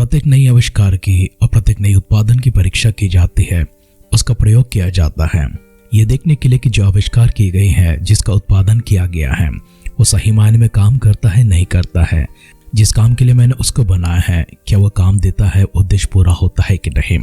प्रत्येक नई आविष्कार की और प्रत्येक नई उत्पादन की परीक्षा की जाती है, उसका प्रयोग किया जाता है ये देखने के लिए कि जो आविष्कार की गई है, जिसका उत्पादन किया गया है, वो सही मायने में काम करता है नहीं करता है। जिस काम के लिए मैंने उसको बनाया है, क्या वो काम देता है, उद्देश्य पूरा होता है कि नहीं।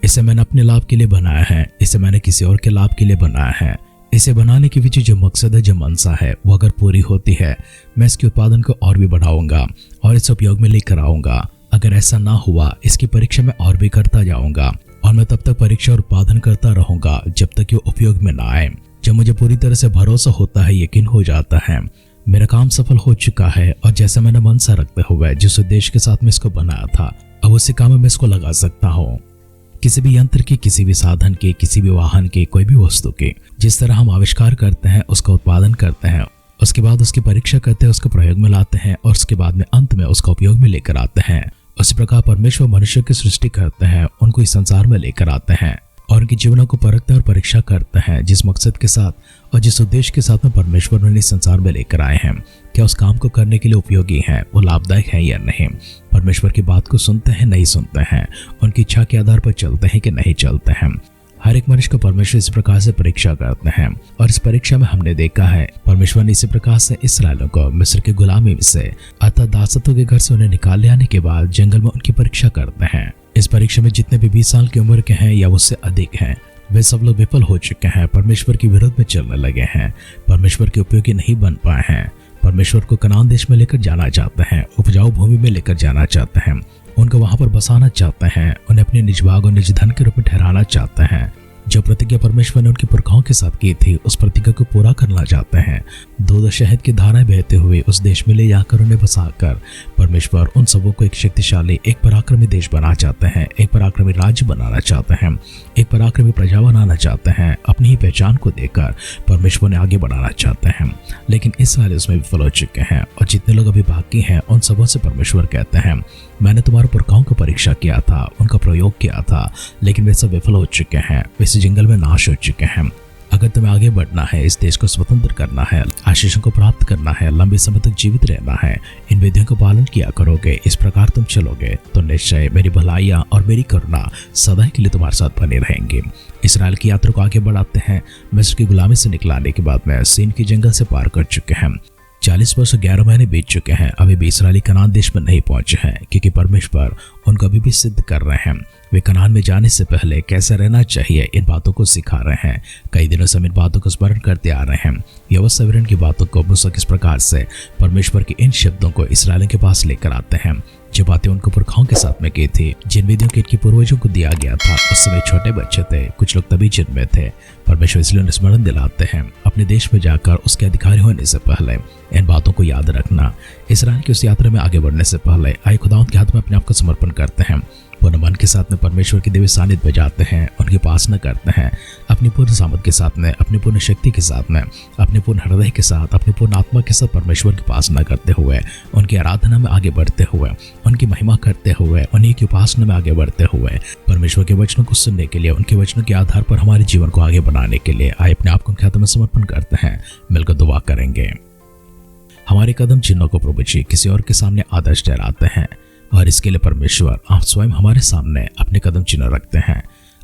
इसे मैंने अपने लाभ के लिए बनाया है, इसे मैंने किसी और के लाभ के लिए बनाया है। इसे बनाने के पीछे जो मकसद है, जो मंशा है, वो अगर पूरी होती है, मैं इसके उत्पादन को और भी बढ़ाऊंगा और इसे उपयोग में लेकर आऊंगा। अगर ऐसा ना हुआ, इसकी परीक्षा मैं और भी करता जाऊंगा और मैं तब तक परीक्षा और उत्पादन करता रहूंगा जब तक ये उपयोग में ना आए। जब मुझे पूरी तरह से भरोसा होता है, यकीन हो जाता है मेरा काम सफल हो चुका है और जैसा मैंने मनसा रखते हुए जिस उद्देश्य के साथ मैं इसको बनाया था, अब उसी काम में मैं इसको लगा सकता हूँ। किसी भी यंत्र की, किसी भी साधन के, किसी भी वाहन के, कोई भी वस्तु के, जिस तरह हम आविष्कार करते हैं, उसका उत्पादन करते हैं, उसके बाद उसकी परीक्षा करते हैं, उसको प्रयोग में लाते हैं और उसके बाद में अंत में उसका उपयोग में लेकर आते हैं। उसी प्रकार परमेश्वर मनुष्य की सृष्टि करते हैं, उनको इस संसार में लेकर आते हैं और उनके जीवनों को परखते हैं और परीक्षा करते हैं, जिस मकसद के साथ और जिस उद्देश्य के साथ में परमेश्वर उन्हें इस संसार में लेकर आए हैं। क्या उस काम को करने के लिए उपयोगी है, वो लाभदायक है या नहीं। परमेश्वर की बात को सुनते हैं, नहीं सुनते हैं, उनकी इच्छा के आधार पर चलते हैं कि नहीं चलते हैं। हर एक मनुष्य को परमेश्वर इस प्रकार से परीक्षा करते हैं और इस परीक्षा में हमने देखा है परमेश्वर ने इसी प्रकार से इस्राएलियों को मिस्र की गुलामी से, अर्थात दासत्व के घर से उन्हें निकाल ले आने के बाद जंगल में उनकी परीक्षा करते हैं। इस परीक्षा में जितने भी 20 साल की उम्र के हैं या उससे अधिक हैं, वे सब लोग विफल हो चुके हैं, परमेश्वर के विरोध में चलने लगे हैं, परमेश्वर के उपयोगी नहीं बन पाए हैं। परमेश्वर को कनान देश में लेकर जाना चाहते हैं, उपजाऊ भूमि में लेकर जाना चाहते हैं, उनको वहां पर बसाना चाहते हैं, उन्हें अपने निज भाग और निज धन के रूप में ठहराना चाहते हैं। जो प्रतिज्ञा परमेश्वर ने उनके पुरखाओं के साथ की थी, उस प्रतिज्ञा को पूरा करना चाहते हैं। दूध शहद की धाराएं बहते हुए उस देश में ले जाकर उन्हें बसाकर परमेश्वर उन सबों को एक शक्तिशाली, एक पराक्रमी देश बनाना चाहते हैं, एक पराक्रमी राज्य बनाना चाहते हैं, एक पराक्रमी प्रजा बनाना चाहते हैं। अपनी ही पहचान को देकर परमेश्वर ने आगे बढ़ाना चाहते हैं, लेकिन इस साल उसमें विफल हो चुके हैं और जितने लोग अभी बाकी हैं, उन सबों से परमेश्वर कहते हैं मैंने तुम्हारे पुरखाओं को परीक्षा किया था, उनका प्रयोग किया था, लेकिन वे सब विफल हो चुके हैं, वे इस जंगल में नाश हो चुके हैं। अगर तुम्हें आगे बढ़ना है, इस देश को स्वतंत्र करना है, आशीषों को प्राप्त करना है, लंबे समय तक जीवित रहना है, इन विधियों का पालन किया करोगे, इस प्रकार तुम चलोगे, तो निश्चय मेरी भलाइयाँ और मेरी करुणा सदा के लिए तुम्हारे साथ बने रहेंगे। इसराइल की यात्रा को आगे बढ़ाते हैं। मिस्र की गुलामी से निकलाने के बाद में सीन की जंगल से पार कर चुके हैं। 40 वर्ष 11 महीने बीत चुके हैं, अभी भी इसराइली कनान देश में नहीं पहुंचे हैं, क्योंकि परमेश्वर उनको अभी भी सिद्ध कर रहे हैं। वे कनान में जाने से पहले कैसे रहना चाहिए, इन बातों को सिखा रहे हैं। कई दिनों से हम इन बातों को स्मरण करते आ रहे हैं। व्यवस्था विवरण की बातों को मूसा किस प्रकार से परमेश्वर के इन शब्दों को इसराइलियों के पास लेकर आते हैं, जो बातें उनको पुरखाओं के साथ में की थी, जिन विधियों के इनके पूर्वजों को दिया गया था। उस समय छोटे बच्चे थे, कुछ लोग तभी जिनमें थे। परमेश्वर इसलिए उन्हें स्मरण दिलाते हैं, अपने देश में जाकर उसके अधिकारी होने से पहले इन बातों को याद रखना। इसराइल की उस यात्रा में आगे बढ़ने से पहले आए खुदावंद के हाथ में अपने आप को समर्पण करते हैं, पूर्ण मन के साथ में परमेश्वर के दिव्य सानिध्य में जाते हैं, उनकी उपासना करते हैं, अपनी पूर्ण सामर्थ के साथ में, अपनी पूर्ण शक्ति के साथ में, अपने पूर्ण हृदय के साथ, अपनी पूर्ण आत्मा के साथ परमेश्वर की उपासना करते हुए, उनकी आराधना में आगे बढ़ते हुए, उनकी महिमा करते हुए, उन्हीं की उपासना में आगे बढ़ते हुए, परमेश्वर के वचनों को सुनने के लिए, उनके वचनों के आधार पर हमारे जीवन को आगे बढ़ाने के लिए आए अपने आप को उनके हाथों में समर्पण करते हैं। मिलकर दुआ करेंगे। हमारे कदम चिन्हों को प्रभु जी किसी और के सामने आदर्श ठहराते हैं और इसके लिए परमेश्वर आप स्वयं हमारे सामने अपने कदम चिन्ह रखते हैं।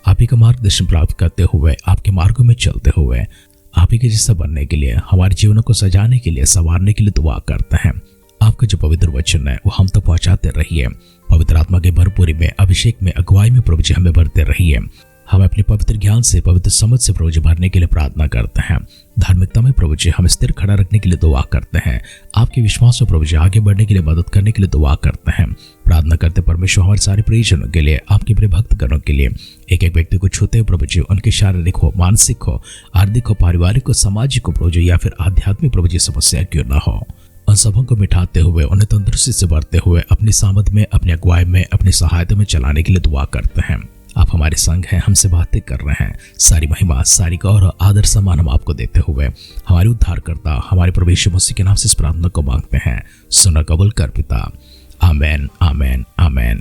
आप ही का मार्गदर्शन प्राप्त करते हुए, आपके मार्गों में चलते हुए, आप ही के जैसा बनने के लिए, हमारे जीवनों को सजाने के लिए, संवारने के लिए दुआ करते हैं। आपका जो पवित्र वचन है वो हम तक पहुंचाते रहिए। पवित्र आत्मा के भरपूरी में, अभिषेक में, अगुवाई में प्रभु जी हमें भरते रहिए। हम अपने पवित्र ज्ञान से, पवित्र समझ से प्रभु जी भरने के लिए प्रार्थना करते हैं। धार्मिकता में प्रभु जी हमें स्थिर खड़ा रखने के लिए दुआ करते हैं। आपके विश्वास में प्रभु जी आगे बढ़ने के लिए, मदद करने के लिए दुआ करते हैं। प्रार्थना करते परमेश्वर हमारे सारे प्रियजनों के लिए, आपके प्रिय भक्तगणों के लिए, एक एक व्यक्ति को छूते हुए प्रभु जी, उनके शारीरिक हो, मानसिक हो, आर्थिक हो, पारिवारिक हो, सामाजिक हो प्रभु जी, या फिर आध्यात्मिक प्रभु जी समस्या क्यों ना हो, उन सबों को मिटाते हुए, उन्हें तंदुरुस्ती से भरते हुए, अपनी सामर्थ में, अपनी अगुवाई में, अपनी सहायता में चलाने के लिए दुआ करते हैं। आप हमारे संग हैं, हमसे बातें कर रहे हैं। सारी महिमा, सारी गौरव, आदर, सम्मान हम आपको देते हुए हमारे उद्धारकर्ता, हमारे प्रभु यीशु मसीह के नाम से इस प्रार्थना को मांगते हैं। सुना कबूल कर पिता। आमेन, आमेन, आमेन।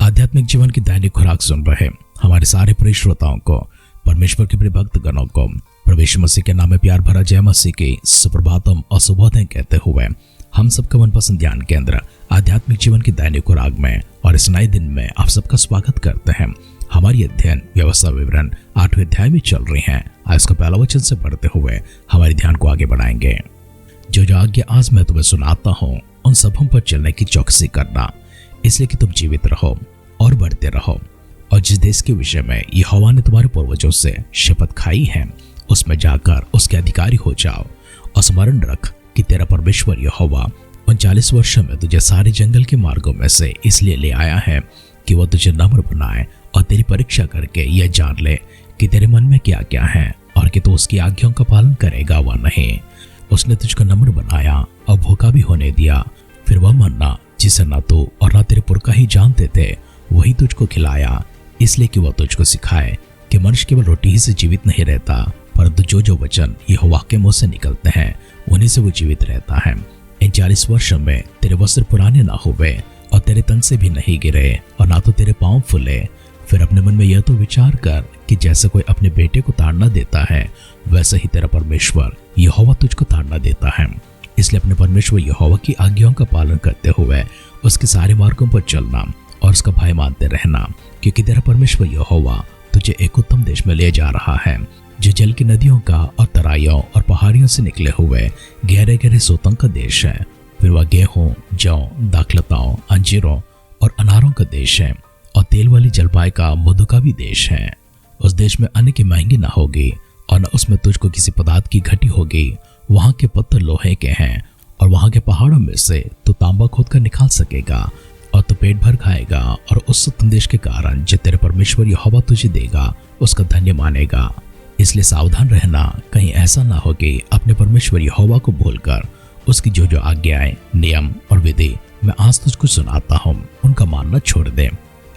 आध्यात्मिक जीवन की दैनिक खुराक सुन रहे हमारे सारे प्रिय श्रोताओं को, परमेश्वर के प्रिय भक्तगणों को प्रभु यीशु मसीह के नाम में प्यार भरा जय मसीह की सुप्रभातम और शुभोदय कहते हुए हम सबका मनपसंद ध्यान केंद्र आध्यात्मिक जीवन की दैनिक खुराक में और इस नए दिन में आप सबका स्वागत करते हैं। हमारी अध्ययन व्यवस्था विवरण 8वें अध्याय में चल रही हैं। आज इसका पहला वचन से पढ़ते हुए हमारे ध्यान को आगे बढ़ाएंगे। जो आज्ञा आज मैं तुम्हें सुनाता हूँ उन सबों पर चलने की चौकसी करना, इसलिए कि तुम जीवित रहो और बढ़ते रहो, और जिस देश के विषय में यहोवा ने तुम्हारे पूर्वजों से शपथ खाई है उसमें जाकर उसके अधिकारी हो जाओ, और स्मरण रख कि तेरा परमेश्वर यहोवा 39 वर्षों में तुझे सारे जंगल के मार्गों में से इसलिए ले आया है कि वह तुझे नम्र बनाए और तेरी परीक्षा करके यह जान ले कि तेरे मन में क्या क्या है और कि तू उसकी आज्ञाओं का पालन करेगा व नहीं। उसने तुझको नम्र बनाया और भूखा भी होने दिया, फिर वह मन्ना जिसे न तू और न तेरे पुरखा ही जानते थे वही तुझको खिलाया, इसलिए कि वह तुझको सिखाए कि मनुष्य केवल रोटी ही से जीवित नहीं रहता, परंतु जो वचन यहोवा के मुंह से निकलते हैं उन्हीं से वो जीवित रहता है। इन 40 वर्षों में तेरे वस्त्र पुराने ना हुए और तेरे तन से भी नहीं गिरे और ना तो तेरे पांव फूले। फिर अपने मन में यह तो विचार कर कि जैसे कोई अपने बेटे को ताड़ना देता है वैसे ही तेरा परमेश्वर यहोवा तुझको ताड़ना देता है। इसलिए अपने परमेश्वर यहोवा की आज्ञाओं का पालन करते हुए उसके सारे मार्गों पर चलना और उसका भय मानते रहना, क्योंकि तेरा परमेश्वर यहोवा तुझे एक उत्तम देश में ले जा रहा है जो जल की नदियों का और तराइयों और पहाड़ियों से निकले हुए गहरे गहरे सोतों का देश है। फिर वह गेहूं, जौ, दाखलताओं, अंजीरों और अनारों का देश है और तेल वाली जलपाई का मधु का भी देश है। उस देश में अन्न की महंगी ना होगी और न उसमें तुझको किसी पदार्थ की घटी होगी। वहां के पत्थर लोहे के हैं और वहां के पहाड़ों में से तू तांबा खोद कर निकाल सकेगा और तू पेट भर खाएगा, और उस संदेश के कारण जो तेरे परमेश्वर यहोवा तुझे देगा उसका धन्य मानेगा। इसलिए सावधान रहना, कहीं ऐसा ना हो कि अपने परमेश्वर यहोवा को भूलकर उसकी जो आज्ञाएं, नियम और विधि मैं आज तुझको सुनाता हूँ उनका मानना छोड़ दे।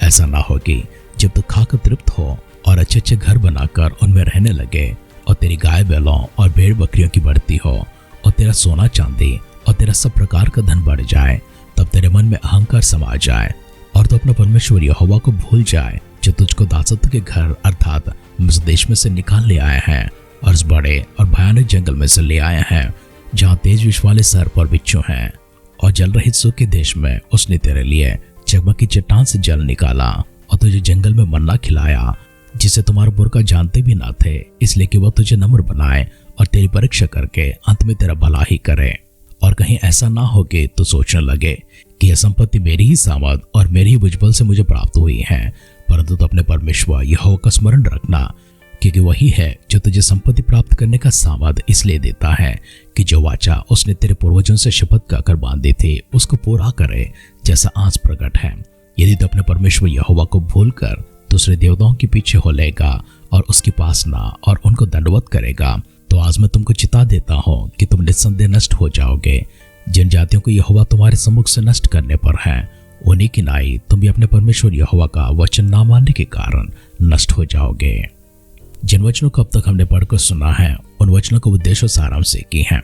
ऐसा ना हो कि जब तू खाकर तृप्त हो और अच्छे अच्छे घर बनाकर उनमें रहने लगे और तेरी गाय बैलों और भेड़ बकरियों की बढ़ती हो और तेरा सोना चांदी और तेरा सब प्रकार का धन बढ़ जाए, तब तेरे मन में अहंकार समा जाए और तू अपना परमेश्वर यहोवा को भूल जाए जो तुझको दासत्व के घर अर्थात मिस्र देश में से निकाल ले आए हैं और इस बड़े और भयानक जंगल में से ले आए हैं जहाँ तेज विष वाले सर्प और बिच्छू हैं, और जल रहित सूखे देश में उसने तेरे लिए चकमकी चट्टान से जल निकाला और तुझे जंगल में मन्ना खिलाया जिसे तुम्हारा पुरखा जानते भी ना थे, इसलिए कि वह तुझे नम्र बनाए और तेरी परीक्षा करके अंत में तेरा भला ही करे। और कहीं ऐसा ना हो कि तू सोचने लगे कि यह संपत्ति मेरी ही सामर्थ और मेरी ही भुजबल से मुझे प्राप्त हुई है, परंतु तो अपने परमेश्वर यहोवा का स्मरण रखना, क्योंकि वही है जो तुझे संपत्ति प्राप्त करने का सामर्थ इसलिए देता है कि जो वाचा उसने तेरे पूर्वजों से शपथ खाकर बांधी थी उसको पूरा करे, जैसा आज प्रकट है। यदि तो अपने परमेश्वर यहोवा को भूलकर दूसरे देवताओं के पीछे हो लेगा और उसकी उपासना और उनको दंडवत करेगा, तो आज मैं तुमको चिता देता हूँ कि तुम निस्संदेह नष्ट हो जाओगे। जिन जातियों को यहोवा तुम्हारे सम्मुख से नष्ट करने पर है उन्हीं की नाई तुम भी अपने परमेश्वर यहोवा का वचन ना मानने के कारण नष्ट हो जाओगे। जिन वचनों को अब तक हमने पढ़कर सुना है उन वचनों को उद्देश्य और सारांश से की है।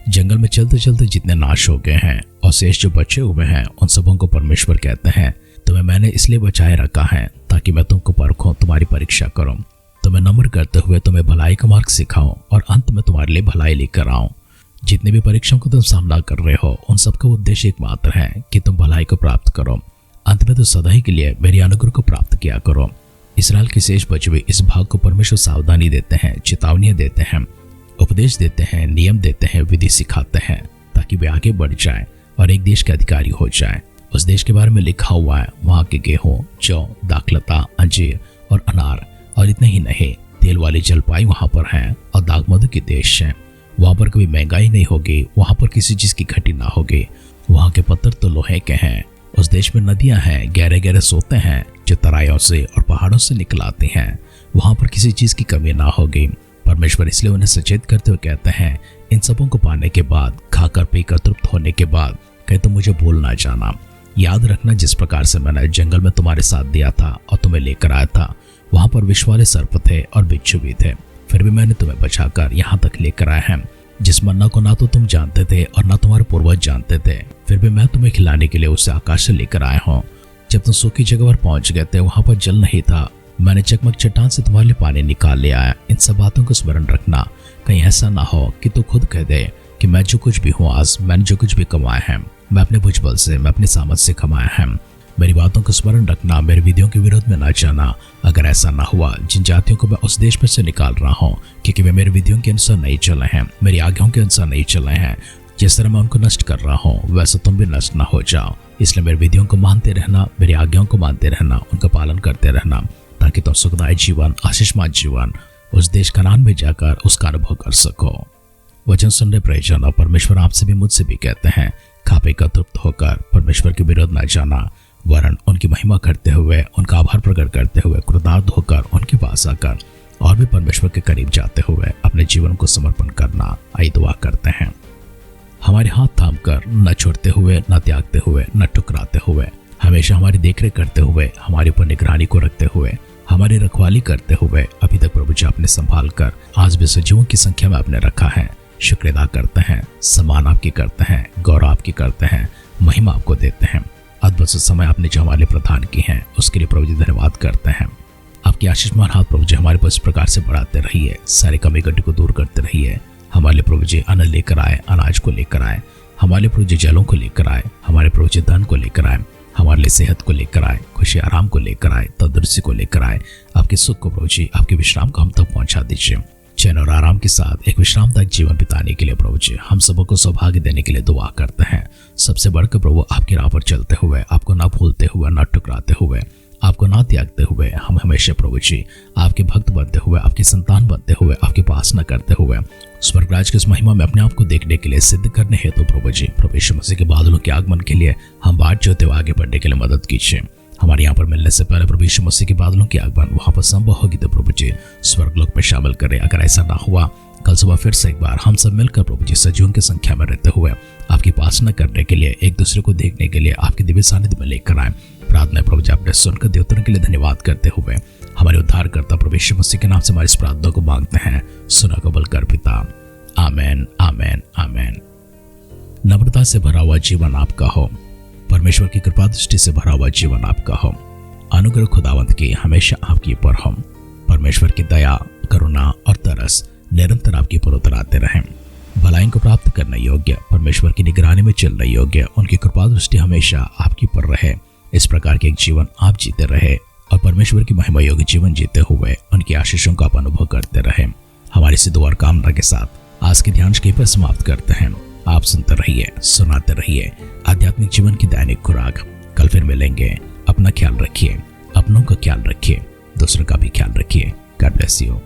जंगल में चलते चलते जितने नाश हो गए हैं और शेष जो बचे हुए हैं उन सबों को परमेश्वर कहते हैं तुम्हें मैंने इसलिए बचाए रखा है ताकि मैं तुमको परखूं, तुम्हारी परीक्षा करूं, तुम्हें नम्र करते हुए तुम्हें भलाई का मार्ग सिखाऊं और अंत में तुम्हारे लिए भलाई लेकर आऊं। जितने भी परीक्षाओं को तुम सामना कर रहे हो उन सबका उद्देश्य एकमात्र है कि तुम भलाई को प्राप्त करो, अंत में तो सदा ही के लिए मेरी अनुग्रह को प्राप्त किया करो। इसराइल के शेष बचे हुए इस भाग को परमेश्वर सावधानी देते हैं, चेतावनियां देते हैं, उपदेश देते हैं, नियम देते हैं, विधि सिखाते हैं ताकि वे आगे बढ़ जाए और एक देश के अधिकारी हो जाए। उस देश के बारे में लिखा हुआ है वहां के गेहूं, जौ, दाखलता, अंजीर और अनार, और इतने ही नहीं तेल वाली जलपाई वहां पर है और दाग मधु के देश है। वहां पर कभी महंगाई नहीं होगी, वहां पर किसी चीज की घटी ना होगी। वहां के पत्थर तो लोहे के हैं। उस देश में नदियां हैं, गहरे गहरे सोते हैं जो तराइयों से और पहाड़ों से निकल आती हैं। वहां पर किसी चीज की कमी ना होगी। परमेश्वर इसलिए उन्हें सचेत करते हुए कहते हैं इन सबों को पाने के बाद, खाकर पीकर तृप्त होने के बाद कहे तो मुझे भूल ना जाना। याद रखना जिस प्रकार से मैंने जंगल में तुम्हारे साथ दिया था और तुम्हें लेकर आया था, वहां पर विष वाले सर्प थे और बिच्छू भी थे, फिर भी मैंने तुम्हें बचाकर यहाँ तक लेकर आया है। जिस मन्ना को ना तो तुम जानते थे और ना तुम्हारे पूर्वज जानते थे, फिर भी मैं तुम्हें खिलाने के लिए उसे आकाश से लेकर आया हूँ। जब तुम सूखी जगह पर पहुंच गए थे, वहां पर जल नहीं था, मैंने चकमक चट्टान से तुम्हारे लिए पानी निकाल ले आया। इन सब बातों को स्मरण रखना, कहीं ऐसा ना हो कि तू खुद कह दे कि मैं जो कुछ भी हूँ आज, मैंने जो कुछ भी कमाया है, मैं अपने भुजबल से, मैं अपनी सामर्थ से कमाया है। मेरी बातों को स्मरण रखना, मेरी विधियों के विरोध में न जाना। अगर ऐसा ना हुआ, जिन जातियों को मैं उस देश में से निकाल रहा हूँ, क्योंकि वे मेरी विधियों के अनुसार नहीं चले हैं, मेरी आज्ञाओं के अनुसार नहीं चले हैं, जिस तरह मैं उनको नष्ट कर रहा हूँ वैसा तुम भी नष्ट ना हो जाओ। इसलिए मेरी विधियों को मानते रहना, मेरी आज्ञाओं को मानते रहना, उनका पालन करते रहना, ताकि तुम सुखदायी जीवन, आशीषमान जीवन उस देश कनान में जाकर उसका अनुभव कर सको। वचन सुनने प्रयोजन, और परमेश्वर आपसे भी मुझसे भी कहते हैं, खा पी कर तृप्त होकर परमेश्वर के विरोध न जाना, वरन उनकी महिमा करते हुए, उनका आभार प्रकट करते हुए, कृतार्थ होकर उनके पास आकर और भी परमेश्वर के करीब जाते हुए अपने जीवन को समर्पण करना। आई दुआ करते हैं। हमारे हाथ थाम कर, न छोड़ते हुए, न त्यागते हुए, न ठुकराते हुए, हमेशा हमारी देखरेख करते हुए, हमारे ऊपर निगरानी को रखते हुए, हमारी रखवाली करते हुए अभी तक प्रभु जी आपने संभाल कर आज भी सजीवों की संख्या में आपने रखा है। शुक्र अदा करते हैं, सम्मान आपकी करते हैं, गौरव आपकी करते हैं, महिमा आपको देते हैं। अद्भुत समय आपने जो हमारे प्रदान की है उसके लिए प्रभु जी धन्यवाद करते हैं। आपकी आशीषमान हाथ प्रभु जी हमारे पर इस प्रकार से बढ़ाते रहिए, सारे कमी गड्ढे को दूर करते रहिए। हमारे प्रभु जी अन्न लेकर आए, अनाज को लेकर आए, हमारे प्रभु जी जलों को लेकर आए, हमारे प्रभु जी धन को लेकर आए, हमारे लिए सेहत को लेकर आए, खुशी आराम को लेकर आए, तंदुरुस्ती को लेकर आए। आपके सुख को प्रभु जी, आपके विश्राम को हम तक पहुंचा दीजिए। चैन और आराम के साथ एक विश्रामदायक जीवन बिताने के लिए प्रभु जी हम सबको सौभाग्य देने के लिए दुआ करते हैं। सबसे बढ़कर प्रभु आपकी राह पर चलते हुए, आपको ना भूलते हुए, ना ठुकराते हुए, आपको ना त्यागते हुए, हम हमेशा प्रभु जी आपके भक्त बनते हुए, आपकी संतान बनते हुए, आपकी उपासना करते हुए स्वर्गराज की इस महिमा में अपने आप को देखने के लिए, सिद्ध करने हेतु प्रभु जी प्रभु यीशु मसीह के बादलों के आगमन के लिए हम बाट जोते हुए आगे बढ़ने के लिए मदद कीजिए। हमारे यहाँ पर मिलने से पहले प्रभु यीशु मसीह के बादलों के आगमन वहां पर संभव होगी तो प्रभु जी स्वर्गलोक में शामिल करें। अगर ऐसा ना हुआ, कल सुबह फिर से एक बार हम सब मिलकर प्रभु जी सजीवों की संख्या में रहते हुए आपकी उपासना करने के लिए, एक दूसरे को देखने के लिए आपके दिव्य सानिध्य में लेकर आए। प्रार्थना प्रभु जी आपने सुनकर देवताओं के लिए धन्यवाद करते हुए हमारे उद्धार करता प्रभु यीशु मसीह के नाम से हमारी इस प्रार्थना को मांगते हैं। सुना कबूल कर पिता। आमेन, आमेन, आमेन। नम्रता से भरा हुआ जीवन आपका हो, परमेश्वर की कृपा दृष्टि से भरा हुआ जीवन आपका हो। अनुग्रह खुदावंत की हमेशा आपकी पर हो। परमेश्वर की दया, करुणा और तरस निरंतर आपकी पर उतर आते रहें। भलाई को प्राप्त करने योग्य, परमेश्वर की निगरानी में चलने योग्य, उनकी कृपा दृष्टि हमेशा आपकी पर रहे। इस प्रकार के एक जीवन आप जीते रहे और परमेश्वर की महिमा योग्य जीवन जीते हुए उनकी आशीषों का आप अनुभव करते रहे। हमारी सिद्ध और कामना के साथ आज के ध्यान के पर समाप्त करते हैं। आप सुनते रहिए, सुनाते रहिए आध्यात्मिक जीवन की दैनिक खुराक। कल फिर मिलेंगे। अपना ख्याल रखिए, अपनों का ख्याल रखिए, दूसरों का भी ख्याल रखिए। God bless you.